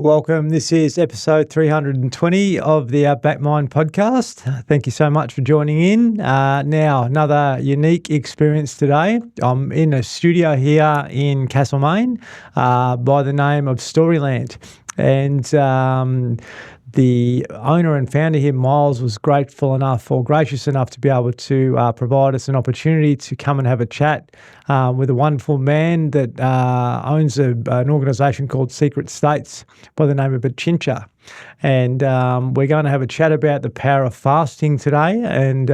Welcome. This is episode 320 of the Outback Mind Podcast. Thank you so much for joining in. Now, another unique experience today. I'm in a studio here in Castlemaine by the name of Storyland. And the owner and founder here, Miles, was gracious enough to be able to provide us an opportunity to come and have a chat with a wonderful man that owns an organisation called Secret States by the name of Achintya. And we're going to have a chat about the power of fasting today and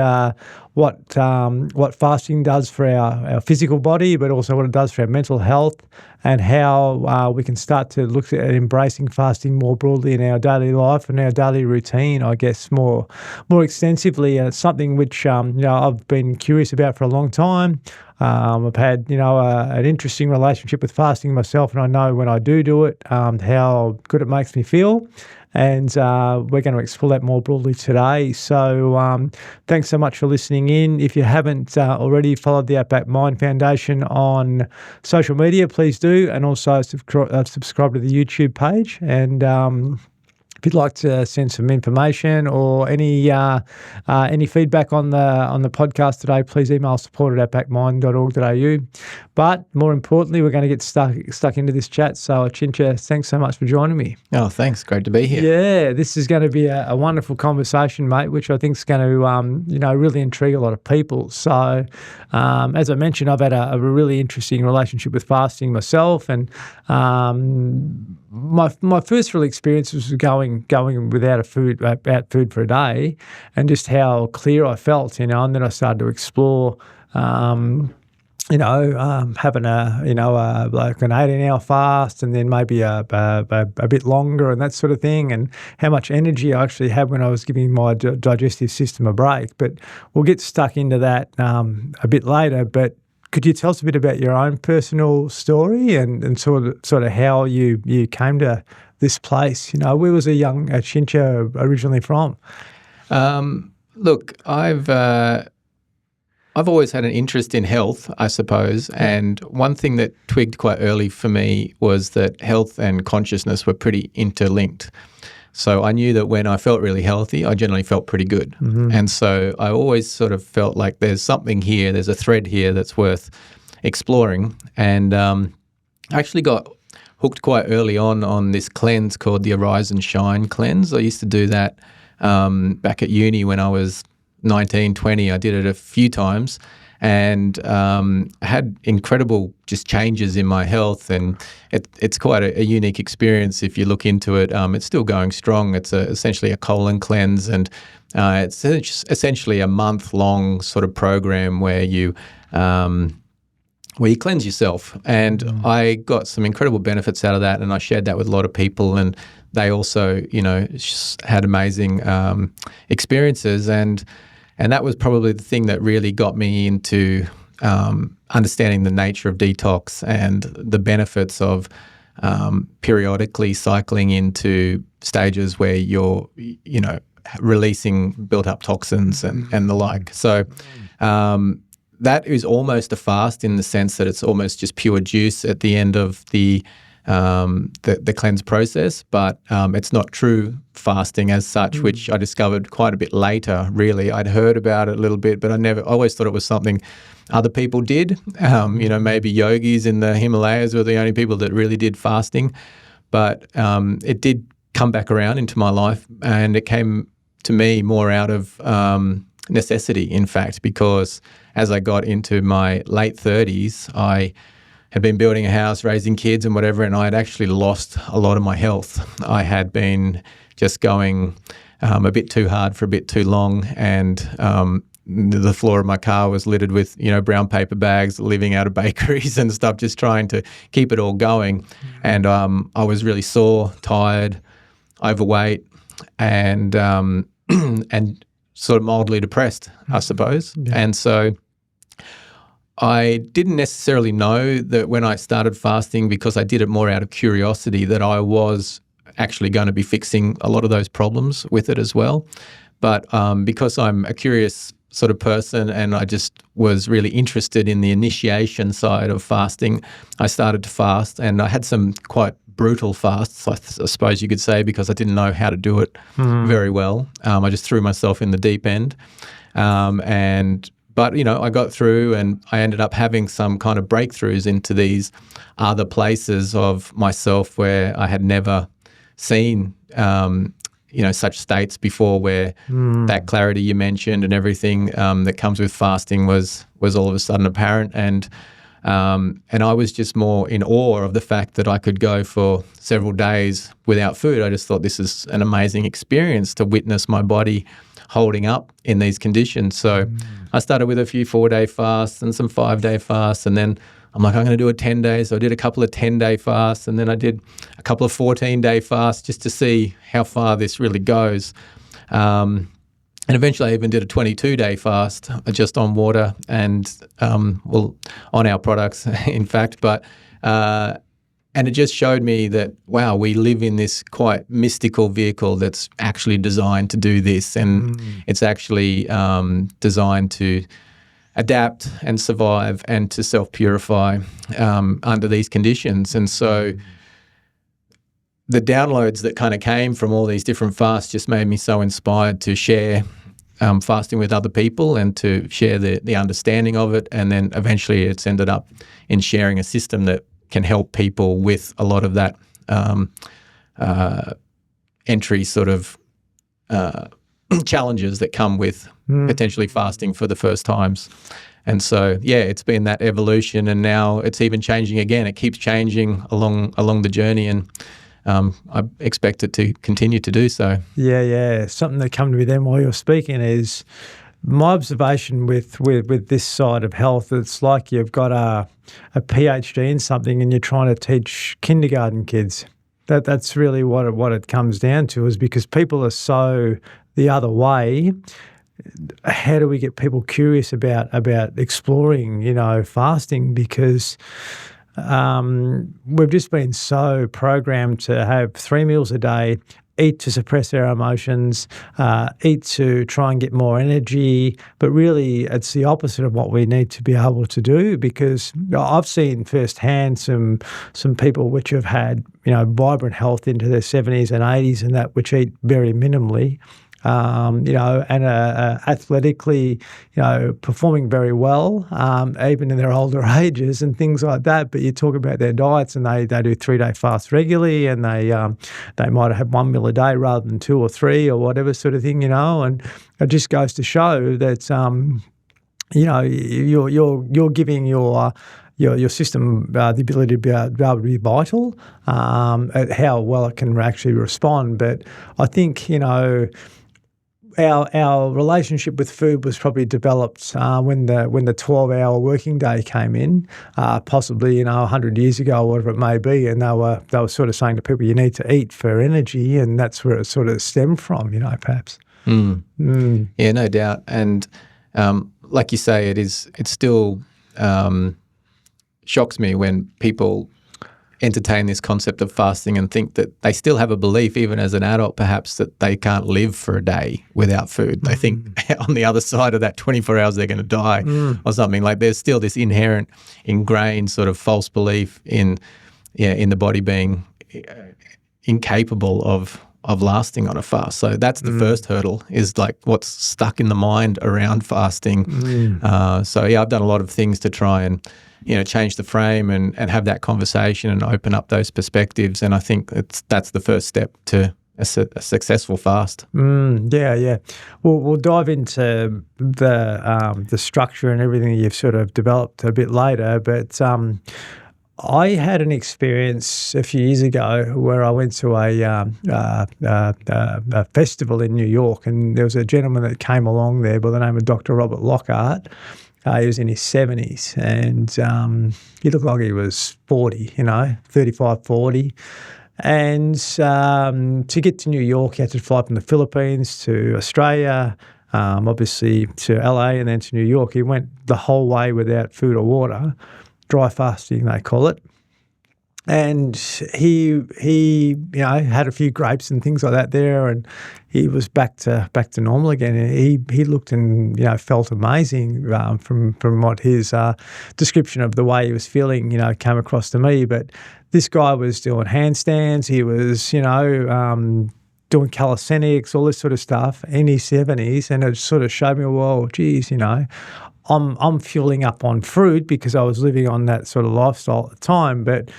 what fasting does for our physical body, but also what it does for our mental health, and how we can start to look at embracing fasting more broadly in our daily life and our daily routine, I guess, more extensively. And it's something which I've been curious about for a long time. I've had an interesting relationship with fasting myself, and I know when I do it, how good it makes me feel. And we're going to explore that more broadly today. So thanks so much for listening in. If you haven't already followed the Outback Mind Foundation on social media, please do. And also subscribe to the YouTube page. And if you'd like to send some information or any feedback on the podcast today, please email support@outbackmind.org.au. But more importantly, we're going to get stuck into this chat. So Achintya, thanks so much for joining me. Oh, thanks. Great to be here. Yeah, this is going to be a wonderful conversation, mate, which I think is going to really intrigue a lot of people. So as I mentioned, I've had a really interesting relationship with fasting myself, and my first real experience was going without food for a day, and just how clear I felt, and then I started to explore, having like an 18-hour fast, and then maybe a bit longer, and that sort of thing, and how much energy I actually had when I was giving my digestive system a break. But we'll get stuck into that a bit later. But could you tell us a bit about your own personal story and sort of how you came to this place? Where was a young Achintya originally from? Look, I've always had an interest in health, I suppose, and one thing that twigged quite early for me was that health and consciousness were pretty interlinked. So I knew that when I felt really healthy, I generally felt pretty good. Mm-hmm. And so I always sort of felt like there's something here, there's a thread here that's worth exploring. And I actually got hooked quite early on this cleanse called the Arise and Shine cleanse. I used to do that back at uni when I was 19, 20. I did it a few times and had incredible just changes in my health, and it's quite a unique experience if you look into it. It's still going strong. It's essentially a colon cleanse, and it's essentially a month-long sort of program where you cleanse yourself. And I got some incredible benefits out of that, and I shared that with a lot of people, and they also, had amazing experiences. And that was probably the thing that really got me into understanding the nature of detox and the benefits of periodically cycling into stages where you're, releasing built-up toxins and the like. So that is almost a fast in the sense that it's almost just pure juice at the end of the cleanse process, but it's not true fasting as such, which I discovered quite a bit later, really. I'd heard about it a little bit, but I always thought it was something other people did. Maybe yogis in the Himalayas were the only people that really did fasting, but it did come back around into my life, and it came to me more out of necessity, in fact, because as I got into my late 30s, I had been building a house, raising kids and whatever, and I had actually lost a lot of my health. I had been just going a bit too hard for a bit too long, and the floor of my car was littered with, brown paper bags, living out of bakeries and stuff, just trying to keep it all going. And I was really sore, tired, overweight, and sort of mildly depressed, I suppose. Yeah. And so I didn't necessarily know that when I started fasting, because I did it more out of curiosity, that I was actually going to be fixing a lot of those problems with it as well. But because I'm a curious sort of person and I just was really interested in the initiation side of fasting, I started to fast, and I had some quite brutal fasts, I suppose you could say, because I didn't know how to do it very well. I just threw myself in the deep end. But, I got through, and I ended up having some kind of breakthroughs into these other places of myself where I had never seen, such states before, where that clarity you mentioned and everything that comes with fasting was all of a sudden apparent. And I was just more in awe of the fact that I could go for several days without food. I just thought this is an amazing experience to witness my body holding up in these conditions. So I started with a few 4-day fasts and some 5-day fasts, and then I'm like, I'm going to do a 10-day. So I did a couple of 10-day fasts, and then I did a couple of 14-day fasts just to see how far this really goes. And eventually I even did a 22-day fast just on water and, on our products, in fact. But and it just showed me that, wow, we live in this quite mystical vehicle that's actually designed to do this. And it's actually designed to adapt and survive and to self-purify under these conditions. And so the downloads that kind of came from all these different fasts just made me so inspired to share fasting with other people and to share the understanding of it. And then eventually it's ended up in sharing a system that can help people with a lot of that entry sort of challenges that come with potentially fasting for the first times. And so, yeah, it's been that evolution, and now it's even changing again. It keeps changing along the journey, and I expect it to continue to do so. Yeah. Something that came to me then while you're speaking is my observation with this side of health. It's like you've got a PhD in something and you're trying to teach kindergarten kids. That's really what it comes down to, is because people are so the other way. How do we get people curious about exploring, fasting? Because we've just been so programmed to have 3 meals a day, eat to suppress our emotions, eat to try and get more energy. But really, it's the opposite of what we need to be able to do, because I've seen firsthand some people which have had, vibrant health into their 70s and 80s and that, which eat very minimally. And athletically, performing very well, even in their older ages and things like that. But you talk about their diets, and they do 3-day fasts regularly, and they might have 1 meal a day rather than 2 or 3 or whatever sort of thing, and it just goes to show that you're giving your system the ability to be able to be vital, at how well it can actually respond. But I think our relationship with food was probably developed when the 12-hour working day came in, possibly 100 years ago or whatever it may be, and they were sort of saying to people, you need to eat for energy, and that's where it sort of stemmed from, perhaps. Yeah, no doubt. And like you say, it still shocks me when people entertain this concept of fasting and think that they still have a belief, even as an adult perhaps, that they can't live for a day without food. They think on the other side of that 24 hours they're going to die or something. Like, there's still this inherent, ingrained sort of false belief in the body being incapable of lasting on a fast. So that's the first hurdle, is like what's stuck in the mind around fasting. So yeah, I've done a lot of things to try and change the frame and have that conversation and open up those perspectives. And I think that's the first step to a successful fast. Yeah. We'll dive into the structure and everything that you've sort of developed a bit later. But I had an experience a few years ago where I went to a festival in New York, and there was a gentleman that came along there by the name of Dr. Robert Lockhart. He was in his 70s, and he looked like he was 40, 35, 40. And to get to New York, he had to fly from the Philippines to Australia, obviously to LA, and then to New York. He went the whole way without food or water, dry fasting they call it. And he had a few grapes and things like that there, and he was back to normal again. And he looked and felt amazing from what his description of the way he was feeling came across to me. But this guy was doing handstands. He was, doing calisthenics, all this sort of stuff in his 70s, and it sort of showed me, well, geez, I'm fueling up on fruit because I was living on that sort of lifestyle at the time, but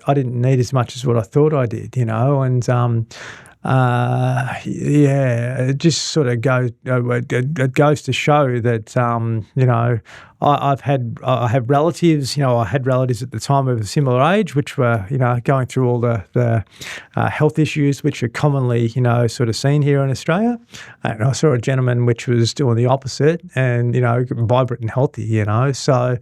I didn't need as much as what I thought I did, and it just sort of goes. It goes to show that I have relatives. I had relatives at the time of a similar age, which were going through all the health issues which are commonly sort of seen here in Australia. And I saw a gentleman which was doing the opposite, and vibrant and healthy. So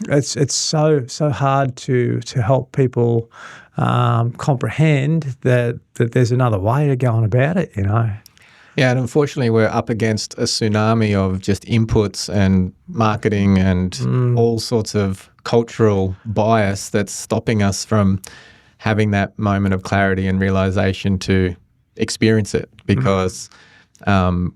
it's so hard to help people comprehend that there's another way to go on about it, Yeah, and unfortunately we're up against a tsunami of just inputs and marketing and all sorts of cultural bias that's stopping us from having that moment of clarity and realization to experience it, because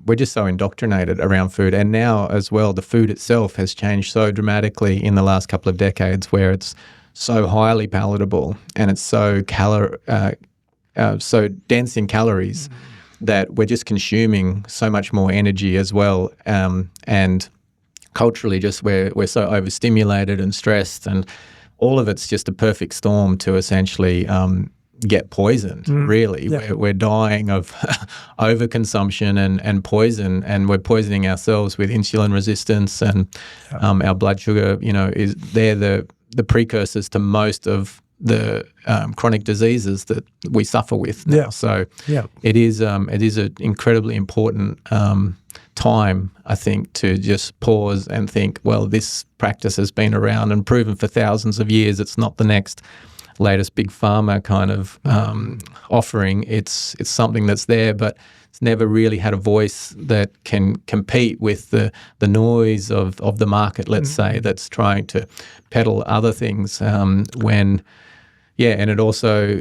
we're just so indoctrinated around food. And now as well, the food itself has changed so dramatically in the last couple of decades, where it's so highly palatable and it's so so dense in calories that we're just consuming so much more energy as well. And culturally, just we're so overstimulated and stressed, and all of it's just a perfect storm to essentially get poisoned, really. Yeah. We're dying of overconsumption and poison, and we're poisoning ourselves with insulin resistance, and our blood sugar, they're the precursors to most of the chronic diseases that we suffer with now. Yeah. So it is an incredibly important time, I think, to just pause and think, well, this practice has been around and proven for thousands of years. It's not the next latest big pharma kind of offering. It's something that's there, but it's never really had a voice that can compete with the noise of the market, let's say, that's trying to peddle other things. And it also,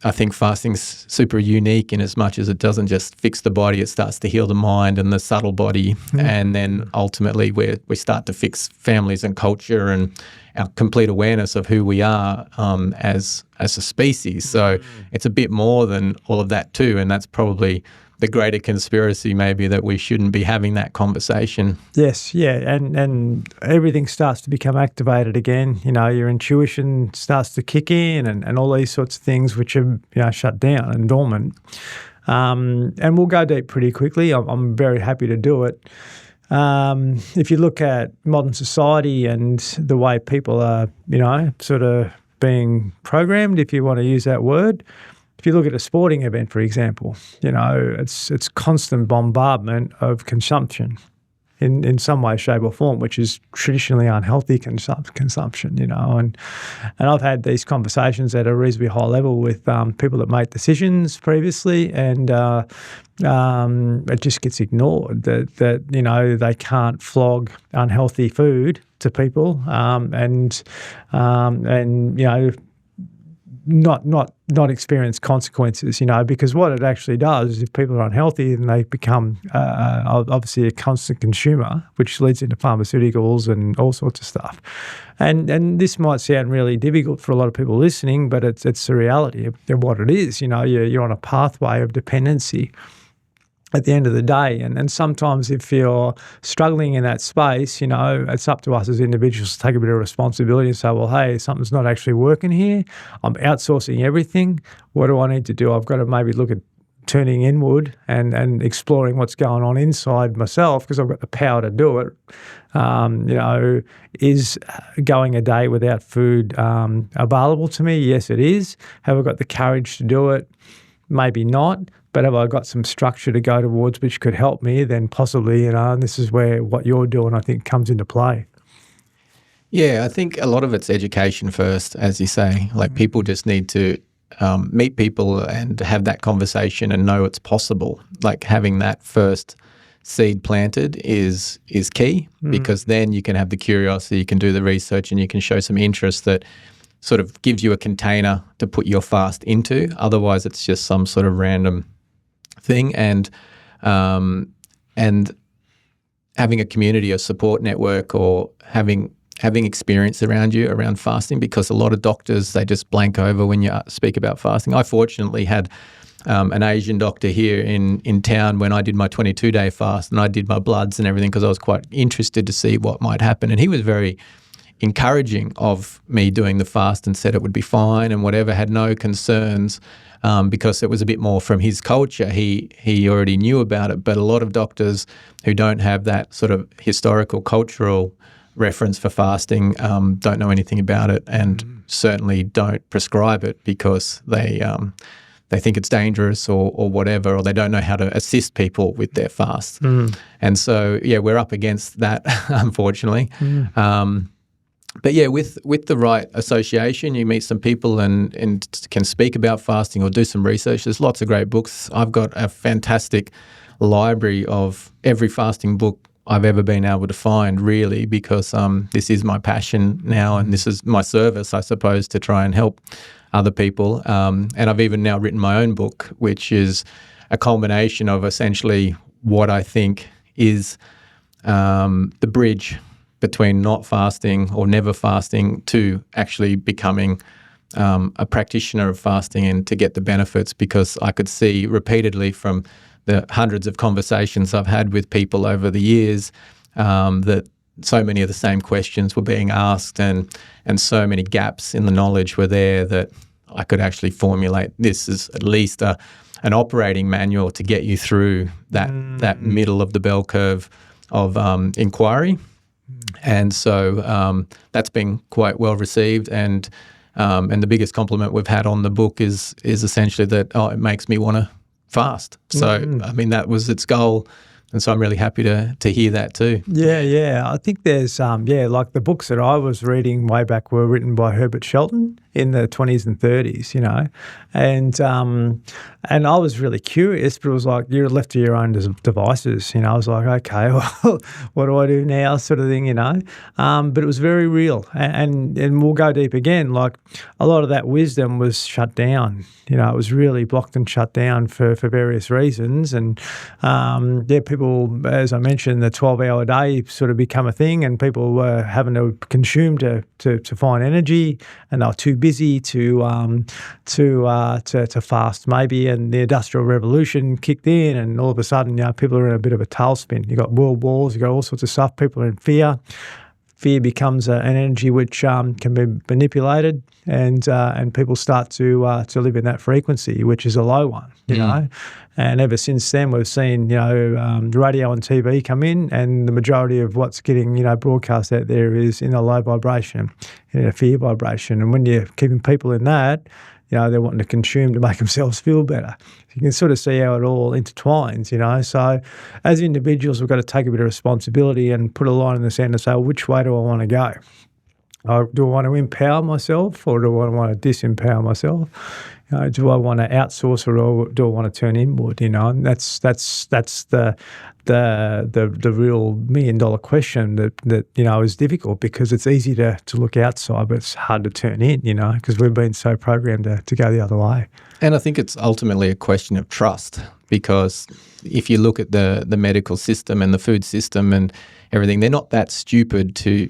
I think fasting's super unique in as much as it doesn't just fix the body, it starts to heal the mind and the subtle body, and then ultimately we start to fix families and culture and our complete awareness of who we are as a species. So it's a bit more than all of that too, and that's probably the greater conspiracy maybe, that we shouldn't be having that conversation. Yes, yeah, and everything starts to become activated again. Your intuition starts to kick in, and all these sorts of things which are shut down and dormant. And we'll go deep pretty quickly. I'm very happy to do it. If you look at modern society and the way people are, sort of being programmed, if you want to use that word. If you look at a sporting event, for example, it's constant bombardment of consumption in some way, shape or form, which is traditionally unhealthy consumption, And I've had these conversations at a reasonably high level with people that make decisions previously, and it just gets ignored that they can't flog unhealthy food to people, and not experience consequences, because what it actually does is if people are unhealthy, then they become obviously a constant consumer, which leads into pharmaceuticals and all sorts of stuff. And this might sound really difficult for a lot of people listening, but it's the reality of what it is. You're on a pathway of dependency at the end of the day. And sometimes if you're struggling in that space, it's up to us as individuals to take a bit of responsibility and say, well, hey, something's not actually working here. I'm outsourcing everything. What do I need to do? I've got to maybe look at turning inward and exploring what's going on inside myself, because I've got the power to do it. Is going a day without food available to me? Yes, it is. Have I got the courage to do it? Maybe not. But have I got some structure to go towards which could help me? Then possibly, and this is where what you're doing, I think, comes into play. Yeah, I think a lot of it's education first, as you say. Like people just need to meet people and have that conversation and know it's possible. Like having that first seed planted is key, because then you can have the curiosity, you can do the research, and you can show some interest that sort of gives you a container to put your fast into. Otherwise, it's just some sort of random thing, and having a community, a support network, or having having experience around you around fasting, because a lot of doctors, they just blank over when you speak about fasting. I fortunately had an Asian doctor here in town when I did my 22-day fast, and I did my bloods and everything because I was quite interested to see what might happen. And he was very encouraging of me doing the fast and said it would be fine and whatever, had no concerns because it was a bit more from his culture. He already knew about it, but a lot of doctors who don't have that sort of historical, cultural reference for fasting don't know anything about it and certainly don't prescribe it because they think it's dangerous or whatever, or they don't know how to assist people with their fast. And so, yeah, we're up against that, unfortunately. But yeah, with the right association, you meet some people and can speak about fasting or do some research. There's lots of great books. I've got a fantastic library of every fasting book I've ever been able to find, really, because this is my passion now and this is my service, I suppose, to try and help other people. And I've even now written my own book, which is a culmination of essentially what I think is the bridge between not fasting or never fasting to actually becoming a practitioner of fasting and to get the benefits, because I could see repeatedly from the hundreds of conversations I've had with people over the years that so many of the same questions were being asked and so many gaps in the knowledge were there that I could actually formulate this as at least an operating manual to get you through that middle of the bell curve of inquiry. And so that's been quite well received, and the biggest compliment we've had on the book is essentially that it makes me want to fast. So I mean, that was its goal, and so I'm really happy to hear that too. Yeah. I think there's like the books that I was reading way back were written by Herbert Shelton in the 20s and 30s, and I was really curious, but it was like you're left to your own devices, I was like, okay, well, what do I do now, sort of thing, but it was very real, and we'll go deep again. Like a lot of that wisdom was shut down, it was really blocked and shut down for various reasons, and people, as I mentioned, the 12-hour day sort of become a thing, and people were having to consume to find energy, and they were too busy to fast maybe, and the Industrial Revolution kicked in, and all of a sudden, people are in a bit of a tailspin. You got world wars, you got all sorts of stuff. People are in fear. Fear becomes an energy which can be manipulated, and people start to live in that frequency, which is a low one, you know. And ever since then, we've seen radio and TV come in, and the majority of what's getting broadcast out there is in a low vibration, in a fear vibration. And when you're keeping people in that, they're wanting to consume to make themselves feel better. You can sort of see how it all intertwines, So as individuals, we've got to take a bit of responsibility and put a line in the sand and say, well, which way do I want to go? Do I want to empower myself, or do I want to disempower myself? Do I want to outsource, or do I want to turn inward? And that's the real $1 million question that is difficult, because it's easy to look outside, but it's hard to turn in, because we've been so programmed to go the other way. And I think it's ultimately a question of trust, because if you look at the medical system and the food system and everything, they're not that stupid to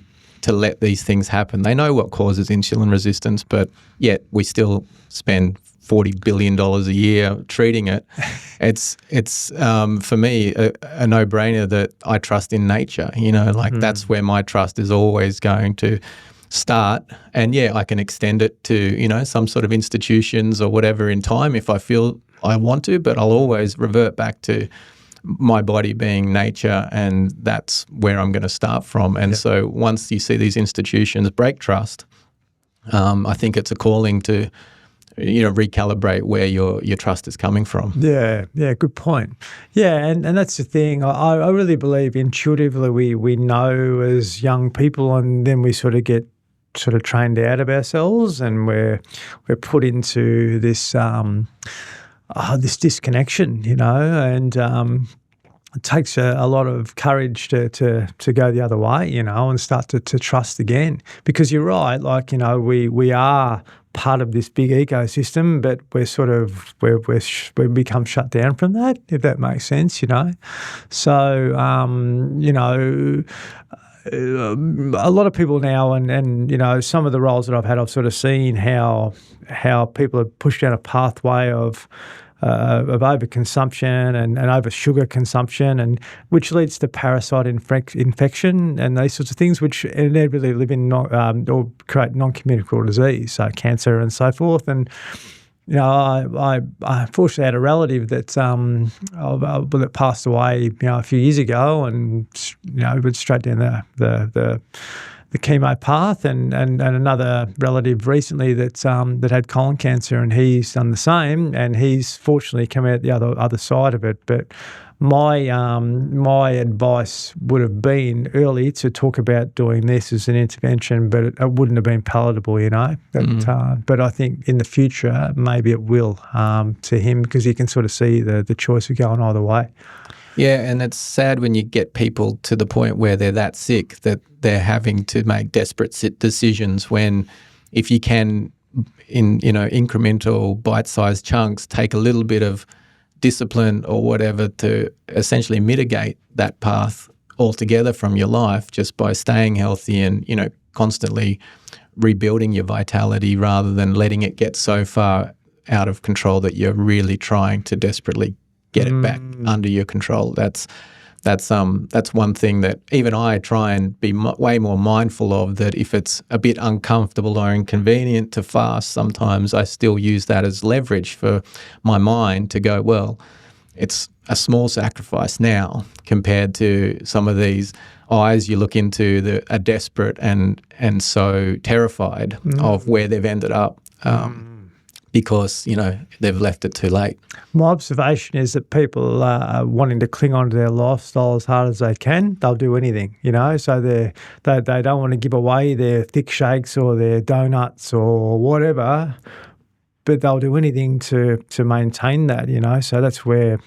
let these things happen. They know what causes insulin resistance, but yet we still spend $40 billion a year treating it. It's for me a no-brainer that I trust in nature. That's where my trust is always going to start. And I can extend it to some sort of institutions or whatever in time if I feel I want to, but I'll always revert back to my body being nature, and that's where I'm going to start from. And so once you see these institutions break trust, I think it's a calling to recalibrate where your trust is coming from. Yeah, good point. Yeah, and that's the thing. I really believe intuitively we know as young people, and then we sort of get trained out of ourselves, and we're put into this this disconnection, and it takes a lot of courage to go the other way, and start to trust again. Because you're right, we are part of this big ecosystem, but we've become shut down from that, if that makes sense, So a lot of people now, and some of the roles that I've had, I've sort of seen how people have pushed down a pathway of overconsumption and over sugar consumption, and which leads to parasite infection and these sorts of things, which inevitably live in or create non-communicable disease, so cancer and so forth. And I unfortunately had a relative that that passed away a few years ago, and went straight down the chemo path, and another relative recently that had colon cancer, and he's done the same, and he's fortunately come out the other side of it. But my advice would have been early to talk about doing this as an intervention, but it wouldn't have been palatable, But I think in the future maybe it will to him, because you can sort of see the choice of going either way. Yeah, and it's sad when you get people to the point where they're that sick that they're having to make desperate decisions, when if you can, in incremental bite-sized chunks, take a little bit of discipline or whatever to essentially mitigate that path altogether from your life, just by staying healthy and constantly rebuilding your vitality, rather than letting it get so far out of control that you're really trying to desperately get it back under your control. That's one thing that even I try and be way more mindful of, that if it's a bit uncomfortable or inconvenient to fast, sometimes I still use that as leverage for my mind to go, well, it's a small sacrifice now compared to some of these eyes you look into that are desperate and so terrified of where they've ended up. Because, they've left it too late. My observation is that people are wanting to cling on to their lifestyle as hard as they can. They'll do anything, so they don't want to give away their thick shakes or their donuts or whatever, but they'll do anything to maintain that, So that's where,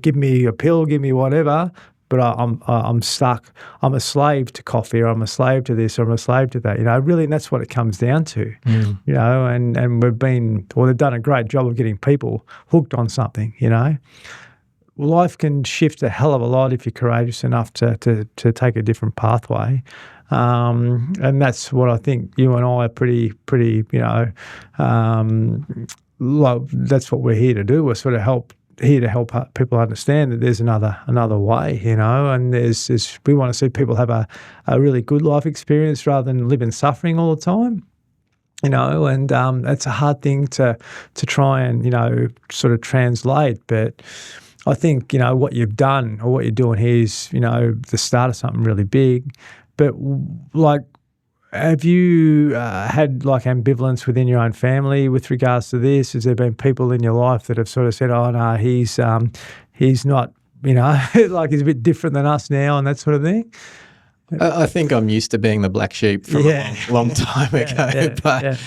give me a pill, give me whatever, but I'm stuck. I'm a slave to coffee, or I'm a slave to this, or I'm a slave to that. Really, and that's what it comes down to. And they've done a great job of getting people hooked on something. Life can shift a hell of a lot if you're courageous enough to take a different pathway. And that's what I think you and I are pretty. That's what we're here to do. We're sort of help people understand that there's another way, and we want to see people have a really good life experience rather than live in suffering all the time, and it's a hard thing to try and, sort of translate. But I think, what you've done or what you're doing here is, the start of something really big. But have you had ambivalence within your own family with regards to this? Has there been people in your life that have sort of said, "Oh no, he's not, he's a bit different than us now," and that sort of thing? I think I'm used to being the black sheep from a long time ago. But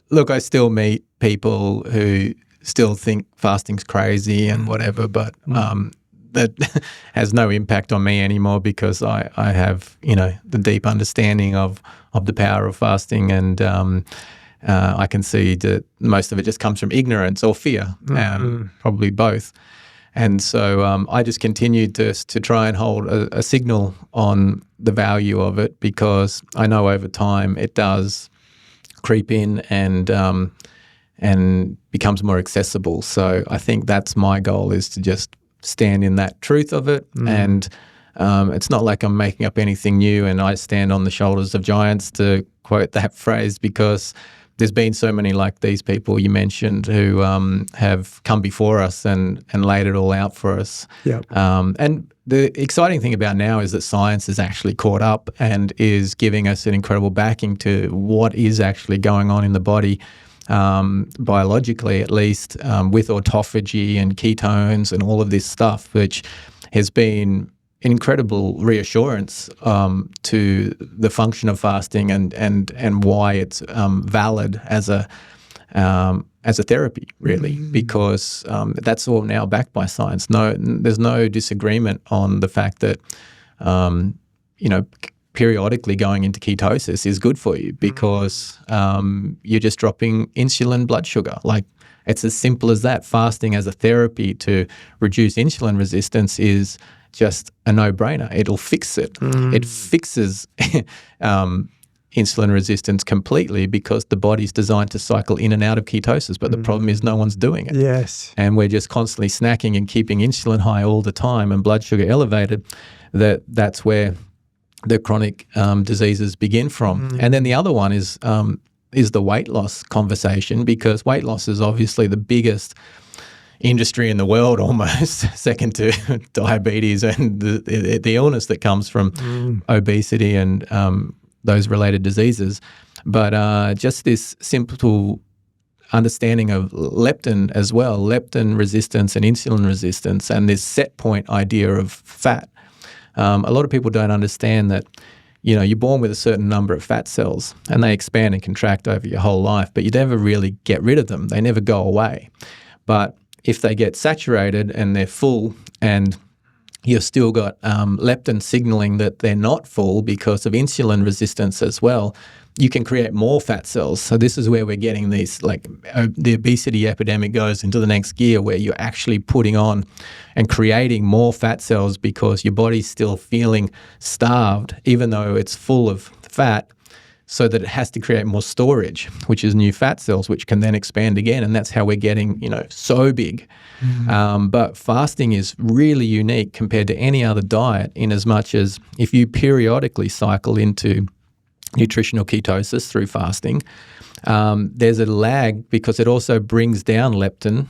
look, I still meet people who still think fasting's crazy and whatever, but that has no impact on me anymore, because I have, the deep understanding of the power of fasting, and I can see that most of it just comes from ignorance or fear, probably both. And so I just continued to try and hold a signal on the value of it, because I know over time it does creep in and becomes more accessible. So I think that's my goal, is to just stand in that truth of it. And it's not like I'm making up anything new and I stand on the shoulders of giants, to quote that phrase, because there's been so many like these people you mentioned who have come before us and laid it all out for us. Yep. And the exciting thing about now is that science has actually caught up and is giving us an incredible backing to what is actually going on in the body, biologically at least, with autophagy and ketones and all of this stuff, which has been incredible reassurance to the function of fasting and why it's valid as a therapy, really, because that's all now backed by science. There's no disagreement on the fact that periodically going into ketosis is good for you, because you're just dropping insulin blood sugar. Like, It's as simple as that. Fasting as a therapy to reduce insulin resistance is just a no-brainer. It'll fix it. It fixes insulin resistance completely because the body's designed to cycle in and out of ketosis, but the problem is no one's doing it. Yes. And we're just constantly snacking and keeping insulin high all the time and blood sugar elevated. That's where the chronic diseases begin from. And then the other one is the weight loss conversation, because weight loss is obviously the biggest industry in the world, almost second to diabetes and the illness that comes from obesity and those related diseases. But just this simple understanding of leptin as well, leptin resistance and insulin resistance, and this set point idea of fat. A lot of people don't understand that, you're born with a certain number of fat cells and they expand and contract over your whole life, but you never really get rid of them. They never go away. But if they get saturated and they're full and you've still got leptin signaling that they're not full because of insulin resistance as well, you can create more fat cells. So this is where we're getting these, the obesity epidemic goes into the next gear, where you're actually putting on and creating more fat cells because your body's still feeling starved, even though it's full of fat, so that it has to create more storage, which is new fat cells, which can then expand again. And that's how we're getting, so big. But fasting is really unique compared to any other diet, in as much as if you periodically cycle into nutritional ketosis through fasting, there's a lag because it also brings down leptin,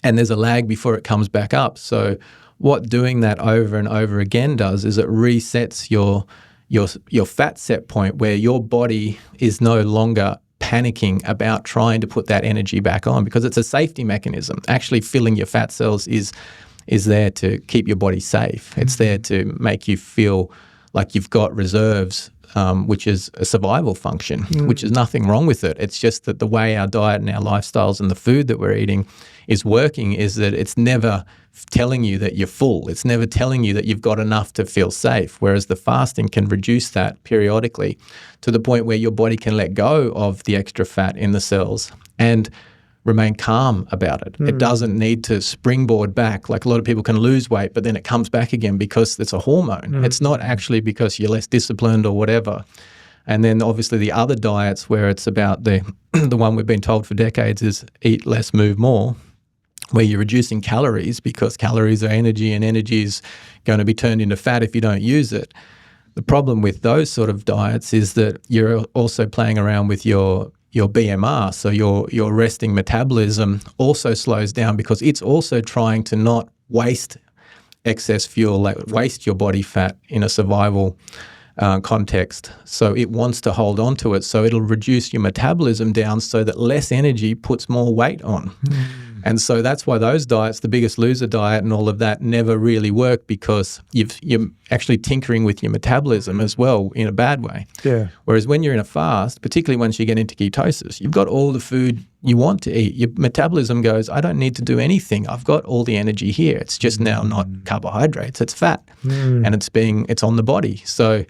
and there's a lag before it comes back up. So what doing that over and over again does is it resets your fat set point, where your body is no longer panicking about trying to put that energy back on, because it's a safety mechanism. Actually filling your fat cells is there to keep your body safe. It's there to make you feel like you've got reserves, which is a survival function, which is nothing wrong with it. It's just that the way our diet and our lifestyles and the food that we're eating is working is that it's never telling you that you're full. It's never telling you that you've got enough to feel safe, whereas the fasting can reduce that periodically to the point where your body can let go of the extra fat in the cells and remain calm about it. It doesn't need to springboard back. Like a lot of people can lose weight, but then it comes back again because it's a hormone. It's not actually because you're less disciplined or whatever. And then obviously the other diets where it's about the one we've been told for decades is eat less, move more, where you're reducing calories because calories are energy and energy is going to be turned into fat if you don't use it. The problem with those sort of diets is that you're also playing around with your BMR, so your resting metabolism also slows down because it's also trying to not waste excess fuel, like waste your body fat in a survival context. So it wants to hold on to it, so it'll reduce your metabolism down so that less energy puts more weight on. And so that's why those diets, the Biggest Loser diet and all of that, never really work, because you're actually tinkering with your metabolism as well in a bad way. Yeah. Whereas when you're in a fast, particularly once you get into ketosis, you've got all the food you want to eat. Your metabolism goes, I don't need to do anything. I've got all the energy here. It's just now not carbohydrates, it's fat. And it's on the body. So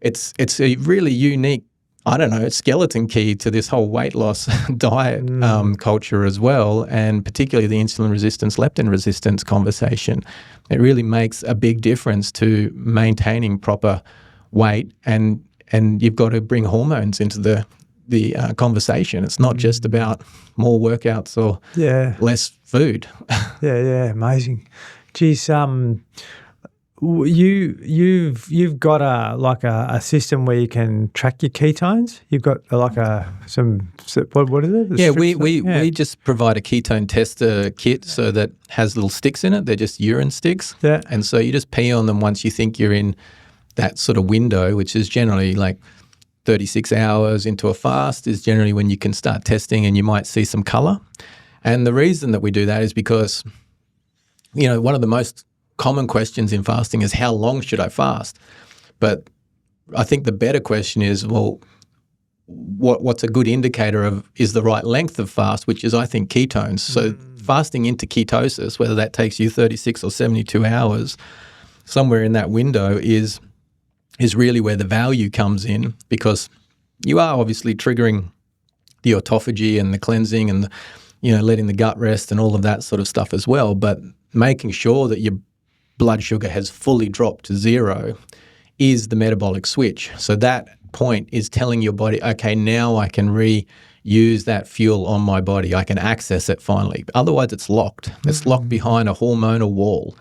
it's a really unique, skeleton key to this whole weight loss diet culture as well, and particularly the insulin resistance, leptin resistance conversation. It really makes a big difference to maintaining proper weight, and you've got to bring hormones into the conversation. It's not just about more workouts or less food. Yeah, amazing. Geez, you've got a system where you can track your ketones. You've got what is it? We just provide a ketone tester kit so that has little sticks in it. They're just urine sticks. Yeah. And so you just pee on them once you think you're in that sort of window, which is generally like 36 hours into a fast is generally when you can start testing and you might see some color. And the reason that we do that is because, one of the most common questions in fasting is how long should I fast? But I think the better question is, well, what's a good indicator of is the right length of fast, which is, I think, ketones. So fasting into ketosis, whether that takes you 36 or 72 hours, somewhere in that window is really where the value comes in, because you are obviously triggering the autophagy and the cleansing and letting the gut rest and all of that sort of stuff as well. But making sure that your blood sugar has fully dropped to zero is the metabolic switch. So that point is telling your body, okay, now I can reuse that fuel on my body. I can access it finally. Otherwise, it's locked. It's locked behind a hormonal wall,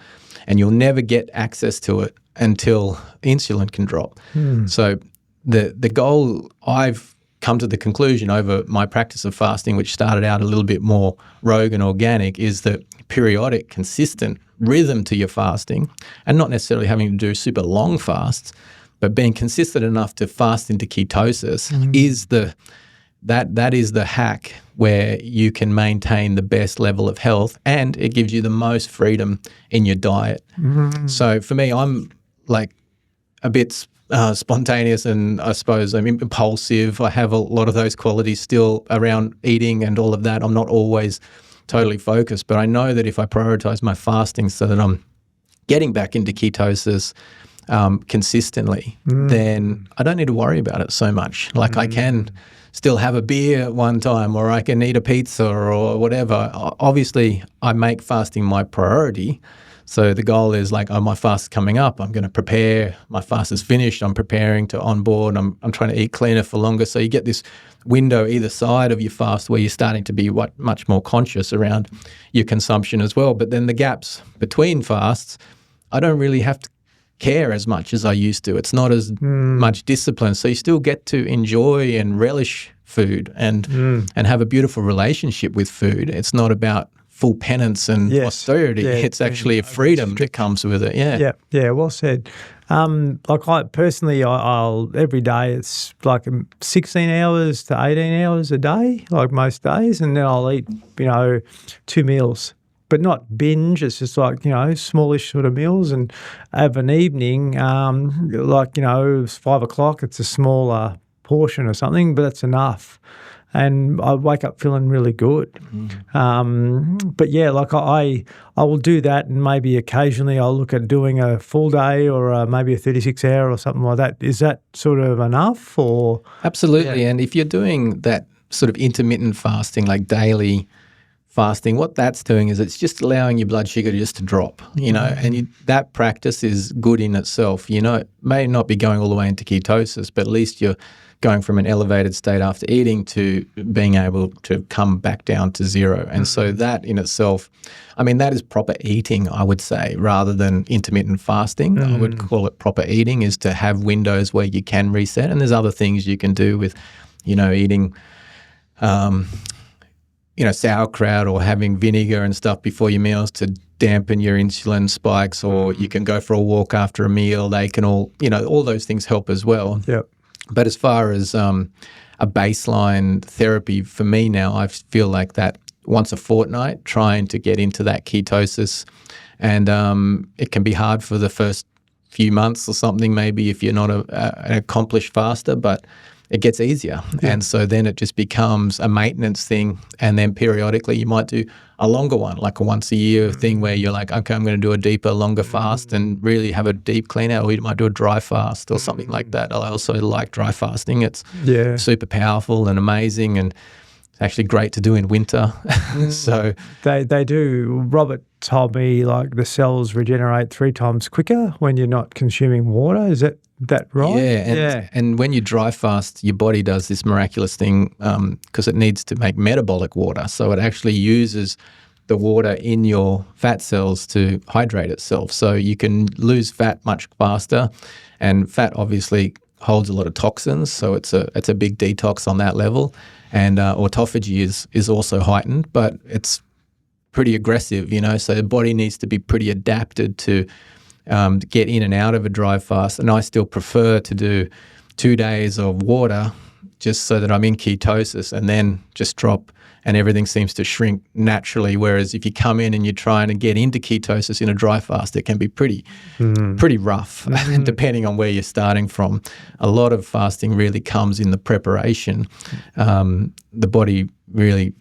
and you'll never get access to it until insulin can drop. So the goal, I've come to the conclusion over my practice of fasting, which started out a little bit more rogue and organic, is that periodic, consistent rhythm to your fasting, and not necessarily having to do super long fasts, but being consistent enough to fast into ketosis is that is the hack where you can maintain the best level of health, and it gives you the most freedom in your diet. So for me, I'm like a bit spontaneous, and I suppose I'm impulsive. I have a lot of those qualities still around eating and all of that. I'm not always totally focused, but I know that if I prioritize my fasting so that I'm getting back into ketosis consistently, then I don't need to worry about it so much. Like I can still have a beer at one time, or I can eat a pizza or whatever. Obviously, I make fasting my priority. So the goal is like, oh, my fast is coming up. I'm going to prepare. My fast is finished. I'm preparing to onboard. I'm trying to eat cleaner for longer. So you get this window either side of your fast where you're starting to be much more conscious around your consumption as well. But then the gaps between fasts, I don't really have to care as much as I used to. It's not as much discipline. So you still get to enjoy and relish food and have a beautiful relationship with food. It's not about full penance and austerity. Yeah, it's actually a freedom that comes with it. Yeah, well said. Like I personally, I'll every day it's like 16 hours to 18 hours a day, like most days, and then I'll eat 2 meals, but not binge. It's just like smallish sort of meals, and have an evening it's 5 o'clock. It's a smaller portion or something, but that's enough. And I wake up feeling really good. But yeah, like I will do that, and maybe occasionally I'll look at doing a full day or maybe a 36-hour or something like that. Is that sort of enough? Or absolutely. And if you're doing that sort of intermittent fasting, like daily fasting, what that's doing is it's just allowing your blood sugar just to drop, and that practice is good in itself. It may not be going all the way into ketosis, but at least you're going from an elevated state after eating to being able to come back down to zero. And so that in itself, that is proper eating, I would say, rather than intermittent fasting. I would call it proper eating, is to have windows where you can reset. And there's other things you can do with, eating, sauerkraut or having vinegar and stuff before your meals to dampen your insulin spikes, or you can go for a walk after a meal. They can all those things help as well. Yep. But as far as a baseline therapy for me now, I feel like that once a fortnight, trying to get into that ketosis. And it can be hard for the first few months or something, maybe if you're not an accomplished faster, but it gets easier. Yeah. And so then it just becomes a maintenance thing. And then periodically you might do a longer one, like a once a year thing where you're like, okay, I'm going to do a deeper, longer fast and really have a deep clean out, or you might do a dry fast or something like that. I also like dry fasting. It's super powerful and amazing, and it's actually great to do in winter. So they do. Robert told me like the cells regenerate 3 times quicker when you're not consuming water. Is that right? Yeah. And when you dry fast, your body does this miraculous thing because it needs to make metabolic water. So it actually uses the water in your fat cells to hydrate itself. So you can lose fat much faster, and fat obviously holds a lot of toxins. So it's a big detox on that level. And autophagy is also heightened, but it's pretty aggressive, so the body needs to be pretty adapted to get in and out of a dry fast. And I still prefer to do 2 days of water just so that I'm in ketosis, and then just drop, and everything seems to shrink naturally. Whereas if you come in and you're trying to get into ketosis in a dry fast, it can be pretty rough, depending on where you're starting from. A lot of fasting really comes in the preparation. The body really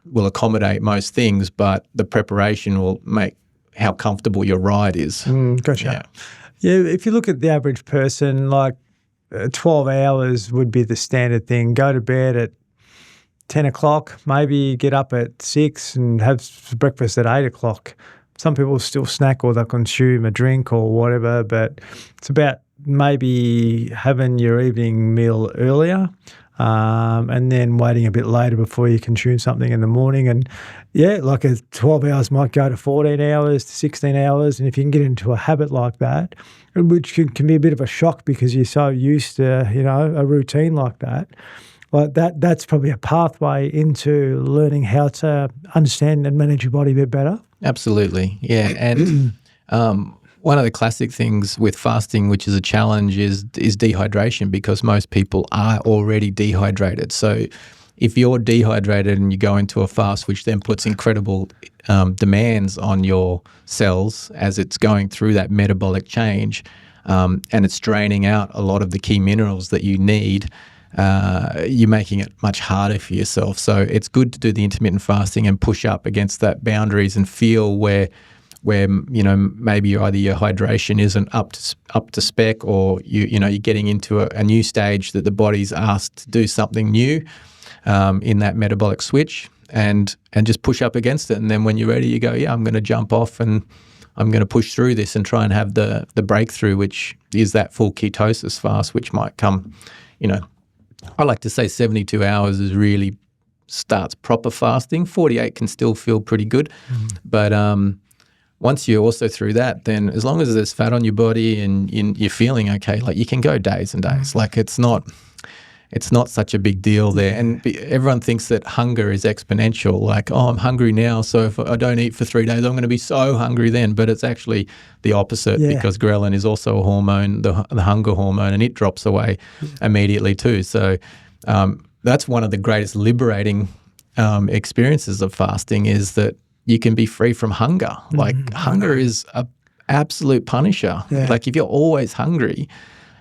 will accommodate most things, but the preparation will make how comfortable your ride is. Gotcha. Yeah, if you look at the average person, like 12 hours would be the standard thing. Go to bed at 10 o'clock, maybe get up at 6 and have breakfast at 8 o'clock. Some people still snack or they'll consume a drink or whatever, but it's about maybe having your evening meal earlier and then waiting a bit later before you consume something in the morning. And yeah, like 12 hours might go to 14 hours to 16 hours. And if you can get into a habit like that, which can be a bit of a shock because you're so used to, a routine like that, like that's probably a pathway into learning how to understand and manage your body a bit better. Absolutely, yeah. And one of the classic things with fasting, which is a challenge, is dehydration, because most people are already dehydrated. So if you're dehydrated and you go into a fast, which then puts incredible demands on your cells as it's going through that metabolic change, and it's draining out a lot of the key minerals that you need, you're making it much harder for yourself. So it's good to do the intermittent fasting and push up against that boundaries and feel where maybe either your hydration isn't up to spec, or you're getting into a new stage that the body's asked to do something new in that metabolic switch, and just push up against it. And then when you're ready, you go, I'm going to jump off and I'm going to push through this and try and have the breakthrough, which is that full ketosis fast, which might come, I like to say 72 hours is really starts proper fasting. 48 can still feel pretty good. Mm-hmm. But once you're also through that, then as long as there's fat on your body and you're feeling okay, like you can go days and days. Like it's not such a big deal there. And everyone thinks that hunger is exponential. Like, I'm hungry now, so if I don't eat for 3 days, I'm going to be so hungry then. But it's actually the opposite, because ghrelin is also a hormone, the hunger hormone, and it drops away immediately too. So that's one of the greatest liberating experiences of fasting, is that you can be free from hunger. Like hunger is a absolute punisher. Yeah. Like if you're always hungry,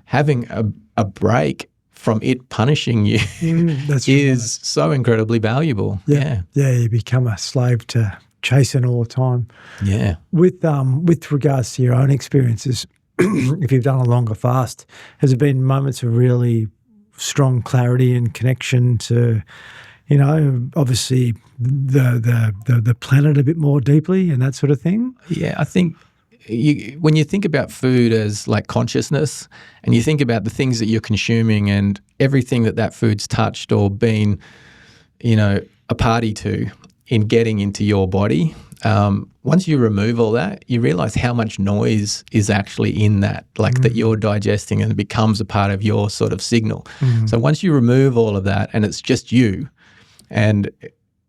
having a break from it punishing you is so incredibly valuable. Yeah, you become a slave to chasing all the time. Yeah. With regards to your own experiences, if you've done a longer fast, has there been moments of really strong clarity and connection to, obviously the planet a bit more deeply and that sort of thing? Yeah, I think when you think about food as like consciousness, and you think about the things that you're consuming and everything that food's touched or been, a party to in getting into your body, once you remove all that, you realize how much noise is actually in that, like that you're digesting, and it becomes a part of your sort of signal. So once you remove all of that and it's just you and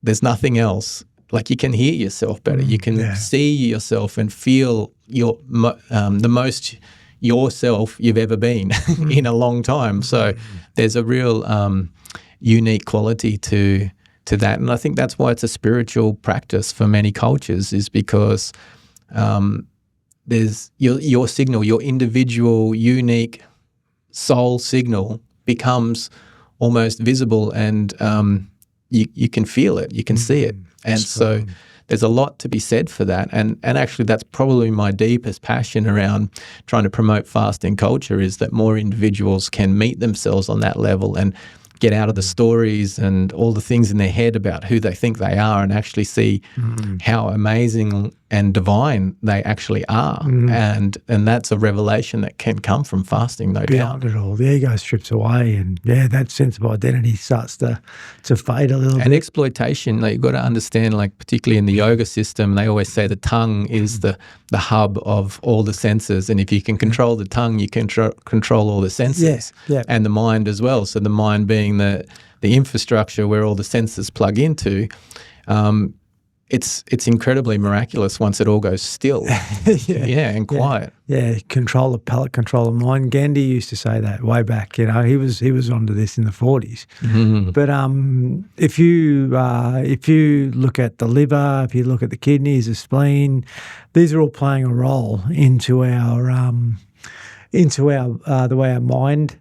there's nothing else, like you can hear yourself better. You can see yourself and feel the most yourself you've ever been in a long time. So there's a real unique quality to that. And I think that's why it's a spiritual practice for many cultures, is because there's your signal, your individual, unique soul signal becomes almost visible, and you can feel it, you can see it. And so there's a lot to be said for that. And actually that's probably my deepest passion around trying to promote fasting culture, is that more individuals can meet themselves on that level and get out of the stories and all the things in their head about who they think they are, and actually see how amazing and divine they actually are. And that's a revelation that can come from fasting, no doubt. Beyond it all, the ego strips away, and that sense of identity starts to fade a little bit. And exploitation, like you've got to understand, like particularly in the yoga system, they always say the tongue is the hub of all the senses, and if you can control the tongue, you can control all the senses, and the mind as well. So the mind being the infrastructure where all the senses plug into. It's incredibly miraculous once it all goes still, and quiet. Control of palate, control of mind. Gandhi used to say that way back. He was onto this in the 40s. But if you look at the liver, if you look at the kidneys, the spleen, these are all playing a role into our the way our mind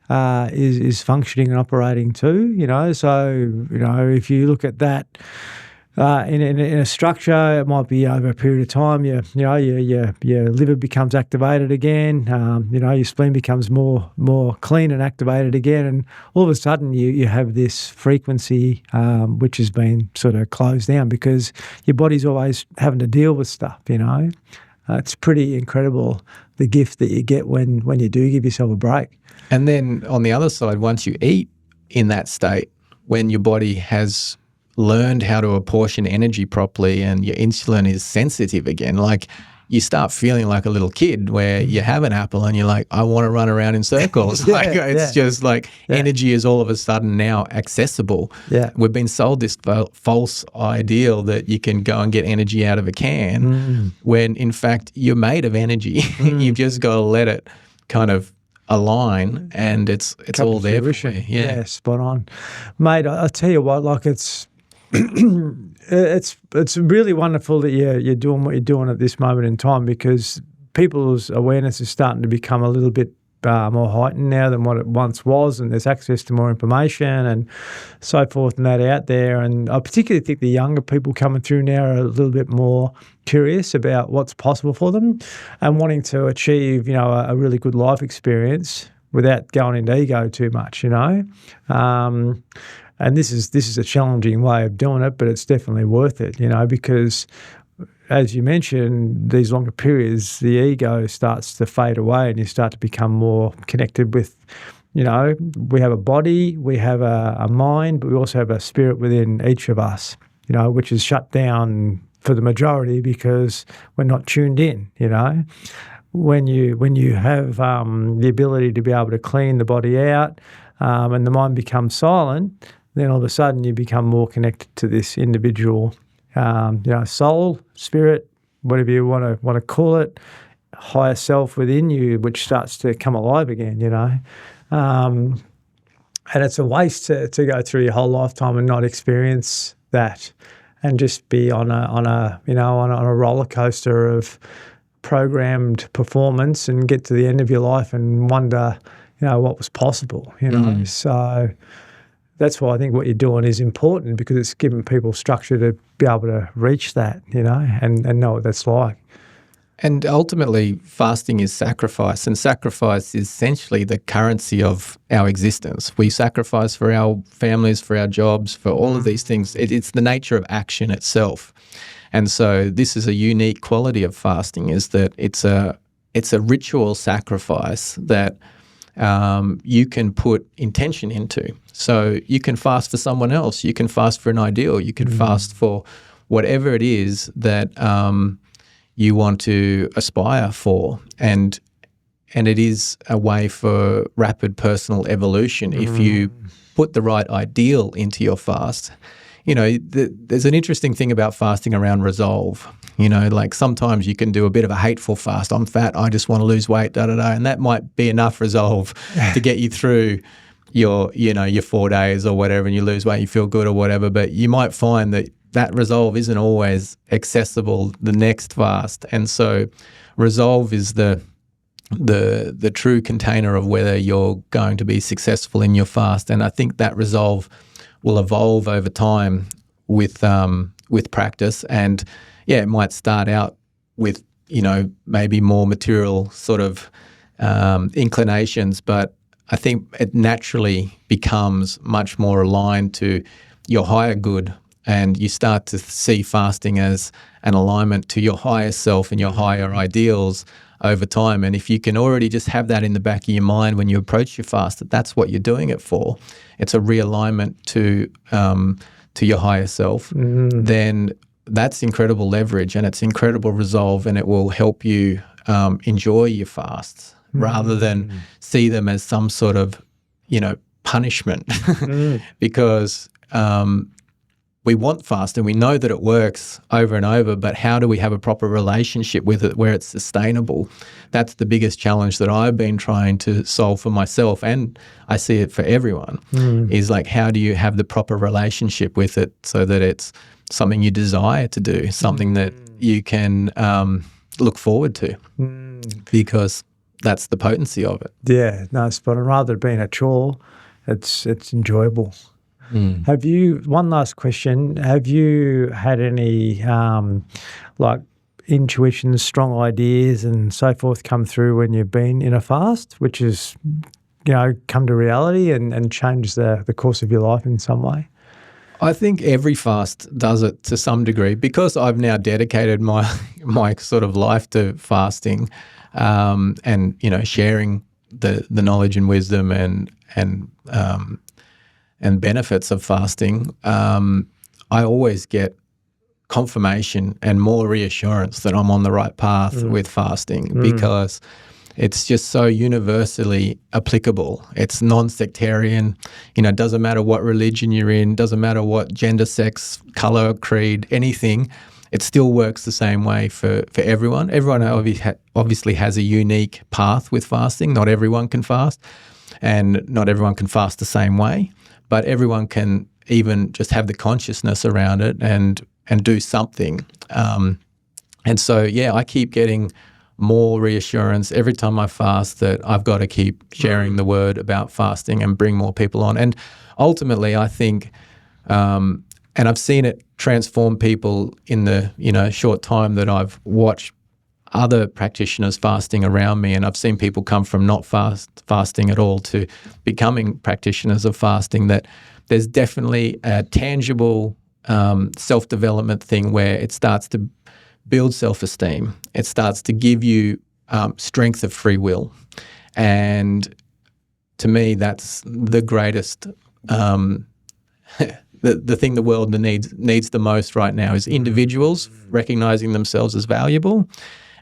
is functioning and operating too. So if you look at that. in a structure. It might be over a period of time. Your liver becomes activated again. Your spleen becomes more clean and activated again, and all of a sudden you have this frequency which has been sort of closed down because your body's always having to deal with stuff. It's pretty incredible the gift that you get when you do give yourself a break. And then on the other side, once you eat in that state, when your body has learned how to apportion energy properly and your insulin is sensitive again, like you start feeling like a little kid where you have an apple and you're like, I want to run around in circles. Just like energy is all of a sudden now accessible. Yeah. We've been sold this false ideal that you can go and get energy out of a can when in fact you're made of energy. You've just got to let it kind of align and it's all there for you. Yeah, spot on. Mate, I'll tell you what, like it's really wonderful that you're doing what you're doing at this moment in time, because people's awareness is starting to become a little bit more heightened now than what it once was, and there's access to more information and so forth and that out there. And I particularly think the younger people coming through now are a little bit more curious about what's possible for them and wanting to achieve, a really good life experience without going into ego too much, And this is a challenging way of doing it, but it's definitely worth it, because as you mentioned, these longer periods, the ego starts to fade away and you start to become more connected with, we have a body, we have a mind, but we also have a spirit within each of us, which is shut down for the majority because we're not tuned in, When you have the ability to be able to clean the body out and the mind becomes silent, then all of a sudden you become more connected to this individual, soul, spirit, whatever you want to call it, higher self within you, which starts to come alive again, And it's a waste to go through your whole lifetime and not experience that, and just be on a roller coaster of programmed performance and get to the end of your life and wonder, what was possible, So that's why I think what you're doing is important, because it's giving people structure to be able to reach that, and know what that's like. And ultimately, fasting is sacrifice, and sacrifice is essentially the currency of our existence. We sacrifice for our families, for our jobs, for all of these things. It's the nature of action itself. And so this is a unique quality of fasting, is that it's a ritual sacrifice that you can put intention into. So you can fast for someone else, you can fast for an ideal, you can fast for whatever it is that you want to aspire for. And it is a way for rapid personal evolution if you put the right ideal into your fast. There's an interesting thing about fasting around resolve. Like sometimes you can do a bit of a hateful fast. I'm fat, I just want to lose weight, and that might be enough resolve to get you through your 4 days or whatever, and you lose weight, you feel good or whatever. But you might find that resolve isn't always accessible the next fast. And so resolve is the true container of whether you're going to be successful in your fast. And I think that resolve will evolve over time with practice. And it might start out with, maybe more material sort of inclinations, but I think it naturally becomes much more aligned to your higher good, and you start to see fasting as an alignment to your higher self and your higher ideals over time. And if you can already just have that in the back of your mind when you approach your fast, that's what you're doing it for, it's a realignment to your higher self, then that's incredible leverage and it's incredible resolve, and it will help you enjoy your fasts rather than see them as some sort of, punishment. Because we want fast and we know that it works over and over, but how do we have a proper relationship with it where it's sustainable? That's the biggest challenge that I've been trying to solve for myself, and I see it for everyone, is like, how do you have the proper relationship with it so that it's something you desire to do, something that you can look forward to, because that's the potency of it. Yeah, no, spot on. Rather than being a chore, it's enjoyable. Have you, one last question, have you had any like intuitions, strong ideas and so forth come through when you've been in a fast, which has, come to reality and changed the course of your life in some way? I think every fast does it to some degree, because I've now dedicated my sort of life to fasting, and sharing the knowledge and wisdom and benefits of fasting. I always get confirmation and more reassurance that I'm on the right path with fasting, because it's just so universally applicable. It's non-sectarian. It doesn't matter what religion you're in, doesn't matter what gender, sex, color, creed, anything. It still works the same way for everyone. Everyone obviously has a unique path with fasting. Not everyone can fast, and not everyone can fast the same way, but everyone can even just have the consciousness around it and do something. And so, I keep getting more reassurance every time I fast that I've got to keep sharing the word about fasting and bring more people on. And ultimately, I think, and I've seen it transform people in the short time that I've watched other practitioners fasting around me, and I've seen people come from not fasting at all to becoming practitioners of fasting, that there's definitely a tangible self-development thing where it starts to build self-esteem. It starts to give you strength of free will. And to me, that's the greatest, the thing the world needs the most right now is individuals recognizing themselves as valuable,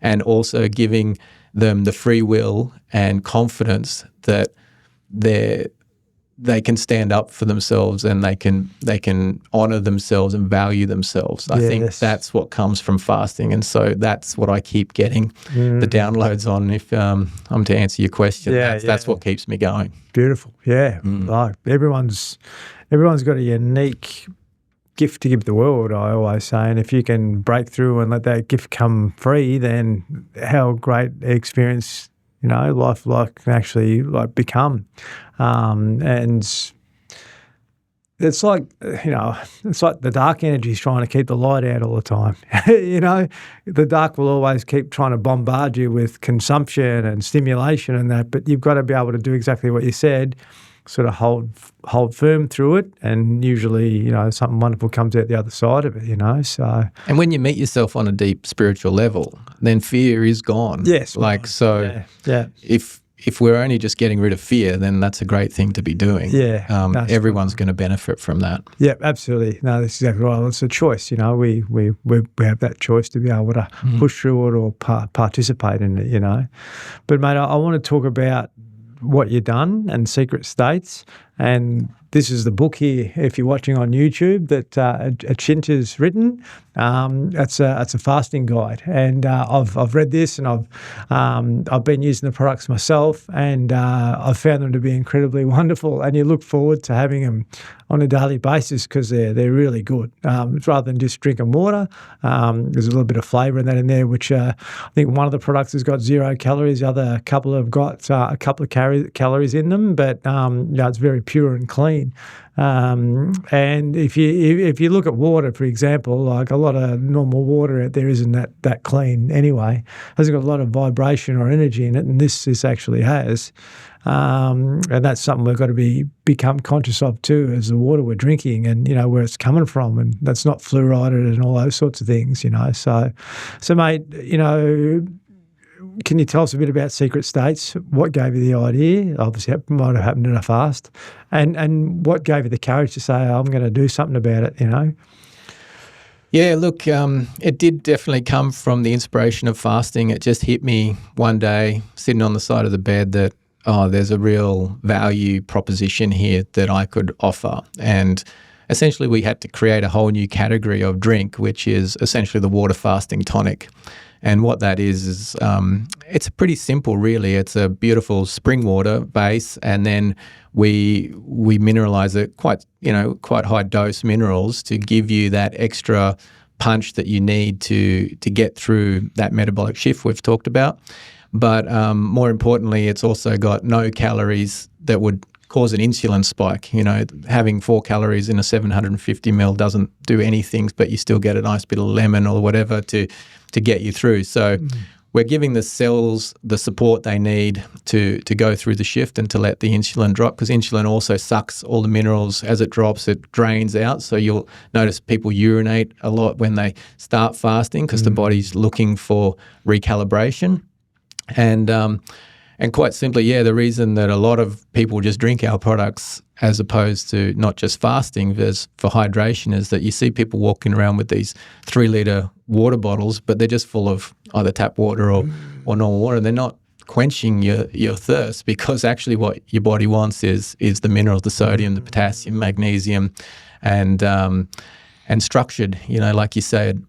and also giving them the free will and confidence that they can stand up for themselves, and they can honor themselves and value themselves. I think that's what comes from fasting, and so that's what I keep getting the downloads on. If I'm to answer your question, that's what keeps me going. Beautiful, like everyone's got a unique gift to give the world, I always say, and if you can break through and let that gift come free, then how great experience life can actually become. And it's like, it's like the dark energy is trying to keep the light out all the time. The dark will always keep trying to bombard you with consumption and stimulation and that, but you've got to be able to do exactly what you said, sort of hold firm through it, and usually, something wonderful comes out the other side of it, so. And when you meet yourself on a deep spiritual level, then fear is gone. Yes. If we're only just getting rid of fear, then that's a great thing to be doing. Everyone's going to benefit from that. Yeah, absolutely. No, that's exactly right. It's a choice, we have that choice to be able to push through it or participate in it, But mate, I want to talk about what you've done and secret states, and this is the book here, if you're watching on YouTube, that Achintya's written. It's a fasting guide, and I've read this, and I've been using the products myself, and I've found them to be incredibly wonderful. And you look forward to having them on a daily basis because they're really good. Rather than just drinking water, there's a little bit of flavour in that in there, which I think one of the products has got 0 calories, the other couple have got a couple of calories in them, but it's very pure and clean. And if you look at water, for example, like a lot of normal water out there isn't that clean anyway. Hasn't got a lot of vibration or energy in it, and this actually has. And that's something we've got to become conscious of too, as the water we're drinking, and where it's coming from, and that's not fluoridated and all those sorts of things. So mate, can you tell us a bit about secret states? What gave you the idea? Obviously, it might have happened in a fast. And what gave you the courage to say, I'm going to do something about it, Yeah, look, it did definitely come from the inspiration of fasting. It just hit me one day sitting on the side of the bed that, there's a real value proposition here that I could offer. And essentially we had to create a whole new category of drink, which is essentially the water fasting tonic. And what that is it's pretty simple, really. It's a beautiful spring water base, and then we mineralize it, quite high dose minerals to give you that extra punch that you need to get through that metabolic shift we've talked about. But more importantly, it's also got no calories that would cause an insulin spike. You know, having 4 calories in a 750 ml doesn't do anything, but you still get a nice bit of lemon or whatever to get you through. So we're giving the cells the support they need to go through the shift and to let the insulin drop, because insulin also sucks all the minerals as it drops. It drains out. So you'll notice people urinate a lot when they start fasting because the body's looking for recalibration. And quite simply, the reason that a lot of people just drink our products as opposed to not just fasting for hydration is that you see people walking around with these 3-litre water bottles, but they're just full of either tap water or normal water. They're not quenching your thirst, because actually what your body wants is the minerals, the sodium, the potassium, magnesium, and structured, like you said.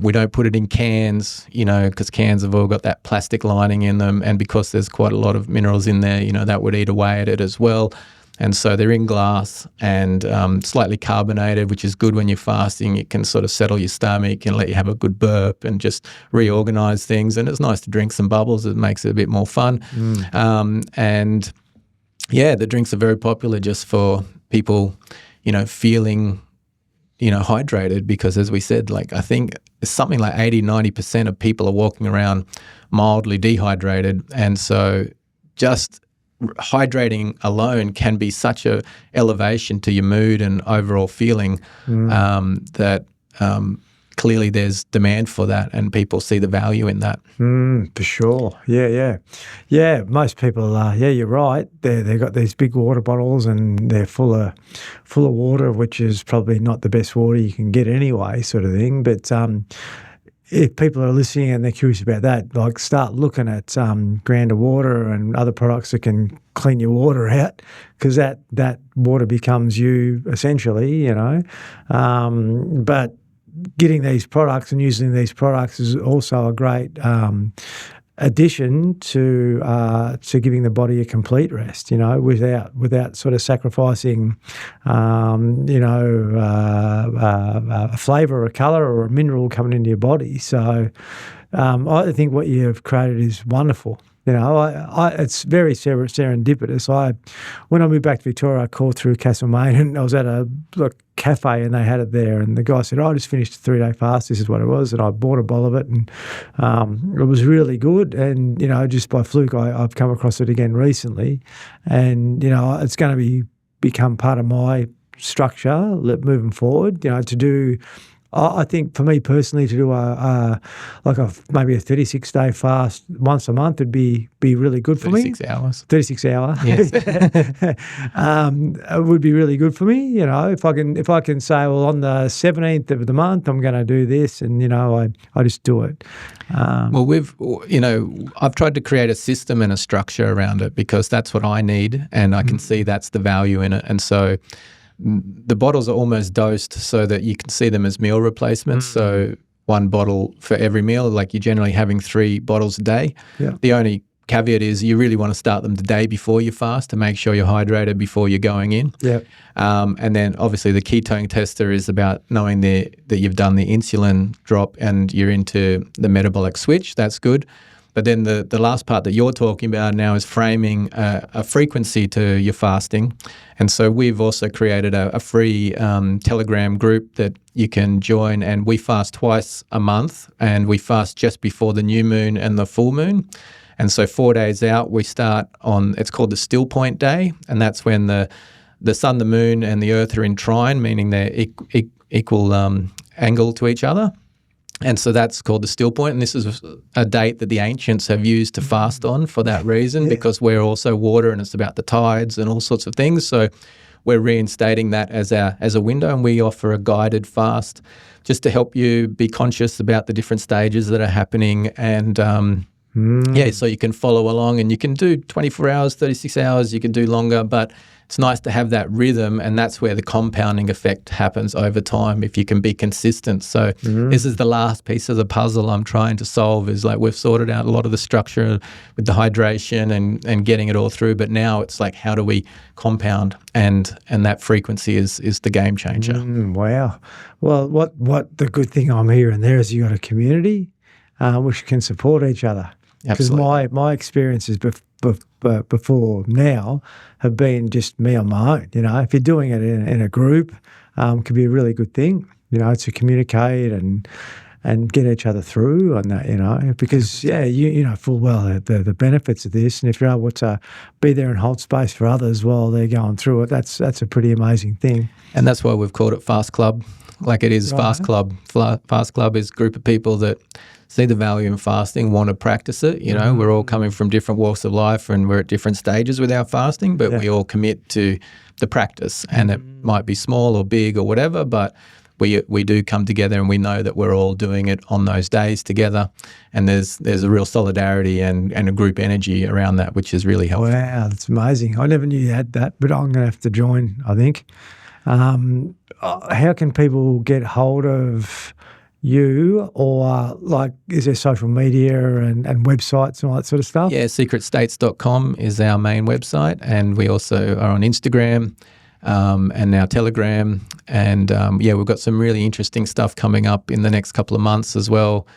We don't put it in cans, because cans have all got that plastic lining in them, and because there's quite a lot of minerals in there, that would eat away at it as well. And so they're in glass and slightly carbonated, which is good when you're fasting. It can sort of settle your stomach and let you have a good burp and just reorganize things. And it's nice to drink some bubbles. It makes it a bit more fun. The drinks are very popular just for people, feeling hydrated, because as we said, I think it's something like 80-90% of people are walking around mildly dehydrated. And so just hydrating alone can be such a elevation to your mood and overall feeling that clearly there's demand for that, and people see the value in that. For sure. Yeah. Most people, you're right. They've got these big water bottles and they're full of water, which is probably not the best water you can get anyway, sort of thing. But if people are listening and they're curious about that, start looking at Grander water and other products that can clean your water out, because that water becomes you essentially, But getting these products and using these products is also a great addition to giving the body a complete rest, without sort of sacrificing, a flavour or a colour or a mineral coming into your body. So I think what you have created is wonderful. It's very serendipitous. When I moved back to Victoria, I called through Castlemaine, and I was at a cafe and they had it there, and the guy said, I just finished a 3-day fast, this is what it was, and I bought a bottle of it, and it was really good. And just by fluke I've come across it again recently, and it's going to become part of my structure moving forward, to do. I think for me personally, to do maybe a 36-day fast once a month would be really good for me. 36 hours. 36 hour. Yes. It would be really good for me. If I can say, well, on the 17th of the month I'm going to do this, and I just do it. Well, I've tried to create a system and a structure around it, because that's what I need, and I can see that's the value in it. And so the bottles are almost dosed so that you can see them as meal replacements. So 1 bottle for every meal, you're generally having 3 bottles a day. Yeah. The only caveat is you really want to start them the day before you fast to make sure you're hydrated before you're going in. Yeah. And then obviously the ketone tester is about knowing that you've done the insulin drop and you're into the metabolic switch. That's good. But then the last part that you're talking about now is framing a frequency to your fasting. And so we've also created a free Telegram group that you can join, and we fast twice a month, and we fast just before the new moon and the full moon. And so 4 days out, we start on, it's called the still point day, and that's when the sun, the moon, and the earth are in trine, meaning they're equal angle to each other. And so that's called the still point, and this is a date that the ancients have used to fast on for that reason, because we're also water and it's about the tides and all sorts of things. So we're reinstating that as a window, and we offer a guided fast just to help you be conscious about the different stages that are happening, and so you can follow along, and you can do 24 hours, 36 hours, you can do longer, but it's nice to have that rhythm, and that's where the compounding effect happens over time if you can be consistent. So this is the last piece of the puzzle I'm trying to solve, is we've sorted out a lot of the structure with the hydration and getting it all through, but now it's how do we compound, and that frequency is the game changer. Wow. Well, what the good thing I'm hearing there is you got a community which can support each other. Because my experience is before now have been just me on my own. If you're doing it in a group, could be a really good thing, to communicate and get each other through on that, because you know full well the benefits of this, and if you're able to be there and hold space for others while they're going through it, that's a pretty amazing thing. And that's why we've called it Fast Club, like it is. Right. Fast Club. Fast Club is a group of people that see the value in fasting, want to practice it. We're all coming from different walks of life, and we're at different stages with our fasting, but we all commit to the practice, and it might be small or big or whatever, but we do come together, and we know that we're all doing it on those days together, and there's a real solidarity and a group energy around that, which is really helpful. Wow, that's amazing. I never knew you had that, but I'm going to have to join, I think. How can people get hold of you, or is there social media and websites and all that sort of stuff? Yeah, secretstates.com is our main website, and we also are on Instagram and now Telegram, and we've got some really interesting stuff coming up in the next couple of months as well,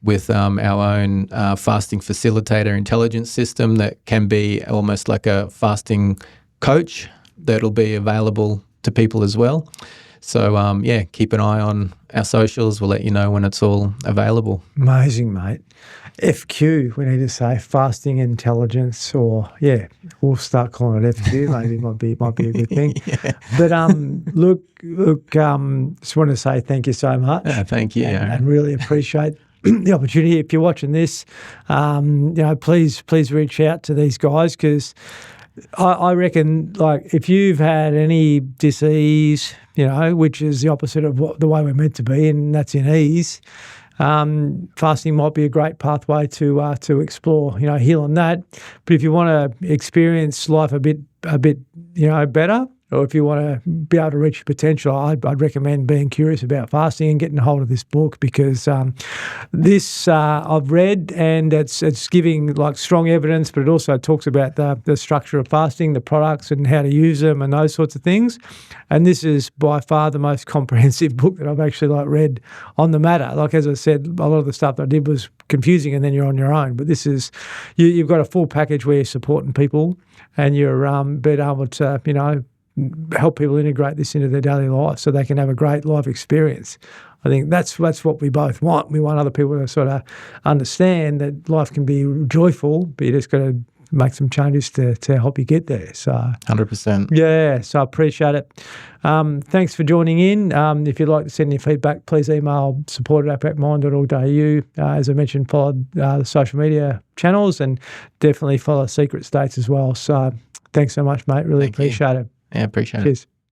with our own fasting facilitator intelligence system that can be almost like a fasting coach that'll be available to people as well. So, keep an eye on our socials. We'll let you know when it's all available. Amazing, mate. FQ, we need to say fasting intelligence, or we'll start calling it FQ. Maybe it might be a good thing. Yeah. But look, just want to say thank you so much. Thank you, and really appreciate the opportunity. If you're watching this, please reach out to these guys, because I reckon, if you've had any disease, which is the opposite of the way we're meant to be, and that's in ease, fasting might be a great pathway to explore, healing that. But if you want to experience life a bit, better, or if you want to be able to reach your potential, I'd recommend being curious about fasting and getting a hold of this book, because this I've read, and it's giving strong evidence, but it also talks about the structure of fasting, the products and how to use them and those sorts of things. And this is by far the most comprehensive book that I've actually read on the matter. As I said, a lot of the stuff that I did was confusing, and then you're on your own. But this is, you've got a full package where you're supporting people, and you're being able to, help people integrate this into their daily life so they can have a great life experience. I think that's what we both want. We want other people to sort of understand that life can be joyful, but you just got to make some changes to help you get there. So 100%. Yeah, so I appreciate it. Thanks for joining in. If you'd like to send any feedback, please email support@outbackmind.org.au. As I mentioned, follow the social media channels, and definitely follow Secret States as well. So thanks so much, mate. Really appreciate it. Yeah, appreciate it. Cheers.